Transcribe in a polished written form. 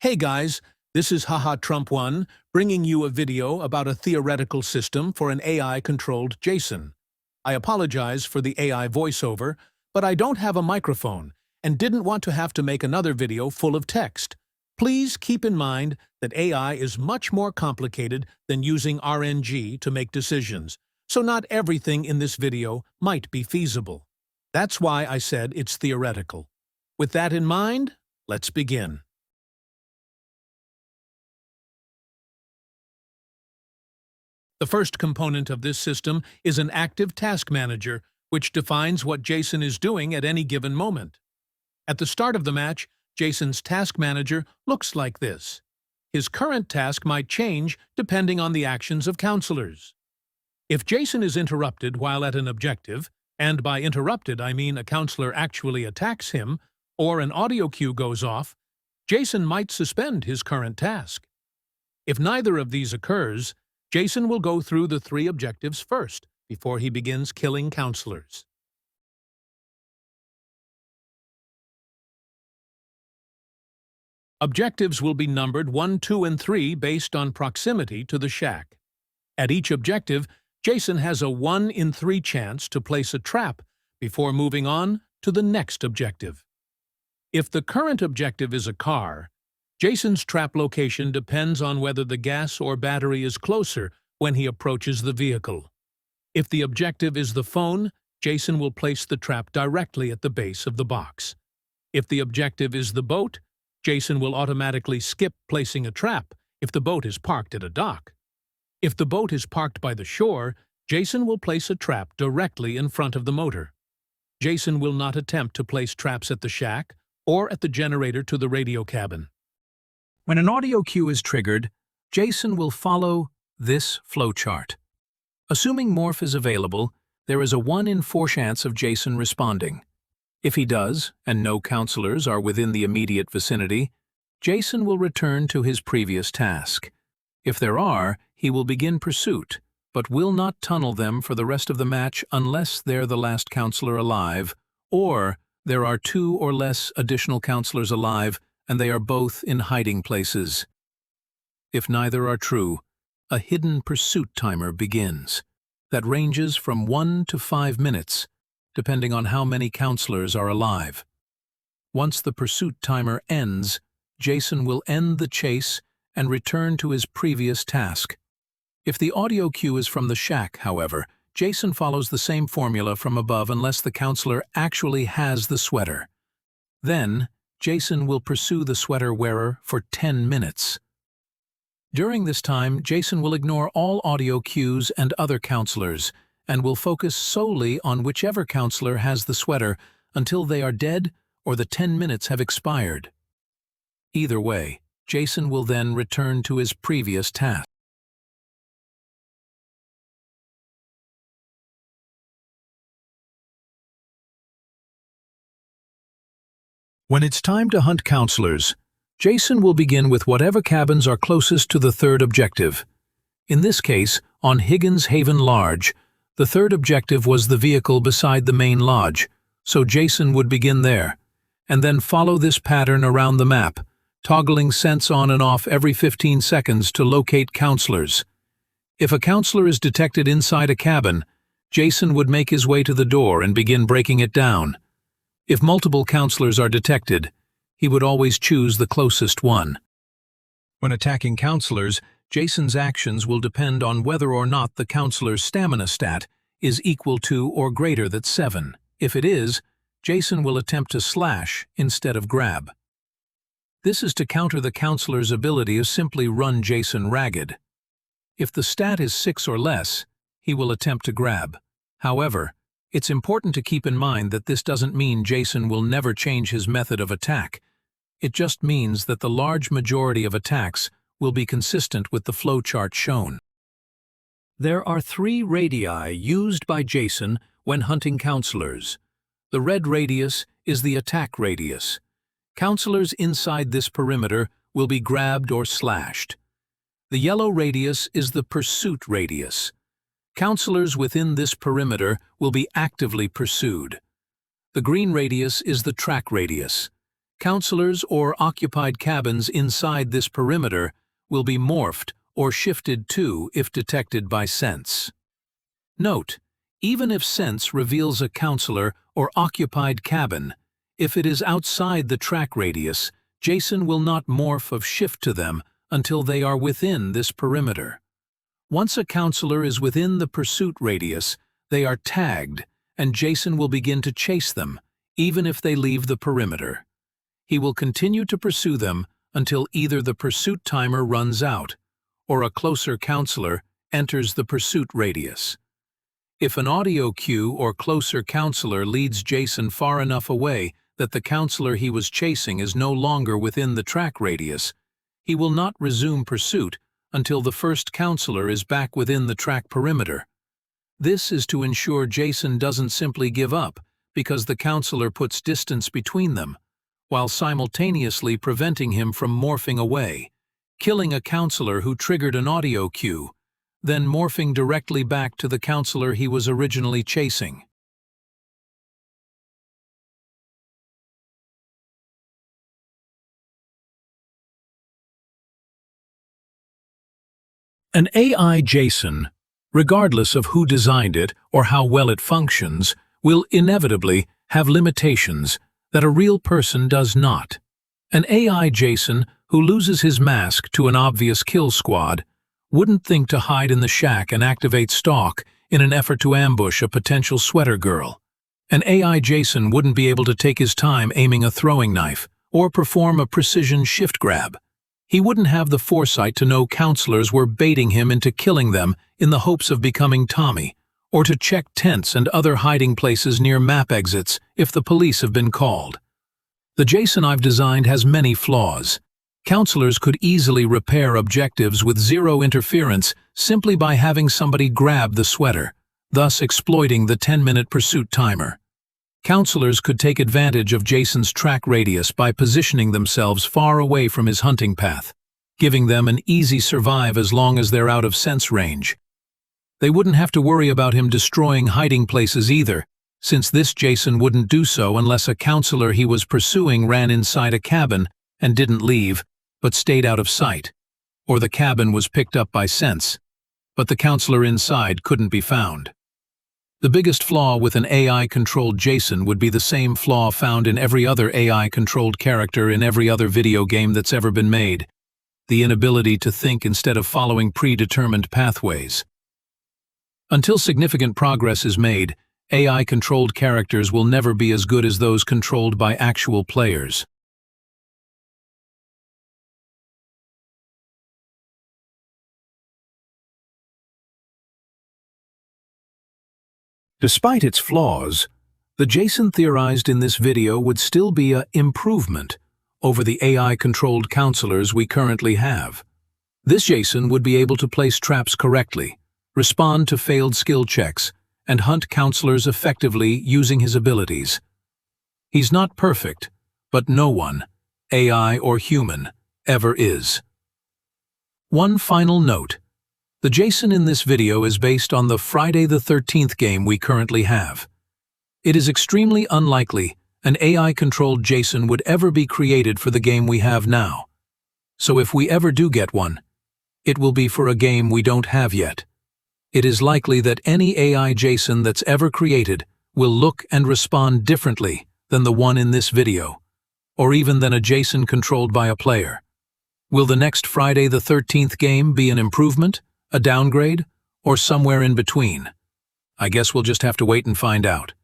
Hey guys, this is Haha Trump 1, bringing you a video about a theoretical system for an AI-controlled Jason. I apologize for the AI voiceover, but I don't have a microphone and didn't want to have to make another video full of text. Please keep in mind that AI is much more complicated than using RNG to make decisions, so not everything in this video might be feasible. That's why I said it's theoretical. With that in mind, let's begin. The first component of this system is an active task manager, which defines what Jason is doing at any given moment. At the start of the match, Jason's task manager looks like this. His current task might change depending on the actions of counselors. If Jason is interrupted while at an objective, and by interrupted I mean a counselor actually attacks him, or an audio cue goes off, Jason might suspend his current task. If neither of these occurs, Jason will go through the 3 objectives first, before he begins killing counselors. Objectives will be numbered 1, 2, and 3 based on proximity to the shack. At each objective, Jason has a 1 in 3 chance to place a trap before moving on to the next objective. If the current objective is a car, Jason's trap location depends on whether the gas or battery is closer when he approaches the vehicle. If the objective is the phone, Jason will place the trap directly at the base of the box. If the objective is the boat, Jason will automatically skip placing a trap if the boat is parked at a dock. If the boat is parked by the shore, Jason will place a trap directly in front of the motor. Jason will not attempt to place traps at the shack or at the generator to the radio cabin. When an audio cue is triggered, Jason will follow this flowchart. Assuming Morph is available, there is a 1 in 4 chance of Jason responding. If he does, and no counselors are within the immediate vicinity, Jason will return to his previous task. If there are, he will begin pursuit, but will not tunnel them for the rest of the match unless they're the last counselor alive, or there are 2 or less additional counselors alive and they are both in hiding places. If neither are true, a hidden pursuit timer begins that ranges from 1 to 5 minutes, depending on how many counselors are alive. Once the pursuit timer ends, Jason will end the chase and return to his previous task. If the audio cue is from the shack, however, Jason follows the same formula from above unless the counselor actually has the sweater. Then, Jason will pursue the sweater wearer for 10 minutes. During this time, Jason will ignore all audio cues and other counselors, and will focus solely on whichever counselor has the sweater until they are dead or the 10 minutes have expired. Either way, Jason will then return to his previous task. When it's time to hunt counselors, Jason will begin with whatever cabins are closest to the 3rd objective. In this case, on Higgins Haven Lodge, the 3rd objective was the vehicle beside the main lodge, so Jason would begin there, and then follow this pattern around the map, toggling scents on and off every 15 seconds to locate counselors. If a counselor is detected inside a cabin, Jason would make his way to the door and begin breaking it down. If multiple counselors are detected, he would always choose the closest one. When attacking counselors, Jason's actions will depend on whether or not the counselor's stamina stat is equal to or greater than 7. If it is, Jason will attempt to slash instead of grab. This is to counter the counselor's ability to simply run Jason ragged. If the stat is 6 or less, he will attempt to grab. However, it's important to keep in mind that this doesn't mean Jason will never change his method of attack. It just means that the large majority of attacks will be consistent with the flowchart shown. There are 3 radii used by Jason when hunting counselors. The red radius is the attack radius. Counselors inside this perimeter will be grabbed or slashed. The yellow radius is the pursuit radius. Counselors within this perimeter will be actively pursued. The green radius is the track radius. Counselors or occupied cabins inside this perimeter will be morphed or shifted to if detected by sense. Note, even if sense reveals a counselor or occupied cabin, if it is outside the track radius, Jason will not morph or shift to them until they are within this perimeter. Once a counselor is within the pursuit radius, they are tagged, and Jason will begin to chase them, even if they leave the perimeter. He will continue to pursue them until either the pursuit timer runs out, or a closer counselor enters the pursuit radius. If an audio cue or closer counselor leads Jason far enough away that the counselor he was chasing is no longer within the track radius, he will not resume pursuit until the first counselor is back within the track perimeter. This is to ensure Jason doesn't simply give up because the counselor puts distance between them, while simultaneously preventing him from morphing away, killing a counselor who triggered an audio cue, then morphing directly back to the counselor he was originally chasing. An AI Jason, regardless of who designed it or how well it functions, will inevitably have limitations that a real person does not. An AI Jason who loses his mask to an obvious kill squad wouldn't think to hide in the shack and activate stalk in an effort to ambush a potential sweater girl. An AI Jason wouldn't be able to take his time aiming a throwing knife or perform a precision shift grab. He wouldn't have the foresight to know counselors were baiting him into killing them in the hopes of becoming Tommy, or to check tents and other hiding places near map exits if the police have been called. The Jason I've designed has many flaws. Counselors could easily repair objectives with zero interference simply by having somebody grab the sweater, thus exploiting the 10-minute pursuit timer. Counselors could take advantage of Jason's track radius by positioning themselves far away from his hunting path, giving them an easy survive as long as they're out of sense range. They wouldn't have to worry about him destroying hiding places either, since this Jason wouldn't do so unless a counselor he was pursuing ran inside a cabin and didn't leave, but stayed out of sight, or the cabin was picked up by sense, but the counselor inside couldn't be found. The biggest flaw with an AI-controlled Jason would be the same flaw found in every other AI-controlled character in every other video game that's ever been made: the inability to think instead of following predetermined pathways. Until significant progress is made, AI-controlled characters will never be as good as those controlled by actual players. Despite its flaws, the Jason theorized in this video would still be an improvement over the AI-controlled counselors we currently have. This Jason would be able to place traps correctly, respond to failed skill checks, and hunt counselors effectively using his abilities. He's not perfect, but no one, AI or human, ever is. One final note. The Jason in this video is based on the Friday the 13th game we currently have. It is extremely unlikely an AI-controlled Jason would ever be created for the game we have now. So if we ever do get one, it will be for a game we don't have yet. It is likely that any AI Jason that's ever created will look and respond differently than the one in this video, or even than a Jason controlled by a player. Will the next Friday the 13th game be an improvement, a downgrade, or somewhere in between? I guess we'll just have to wait and find out.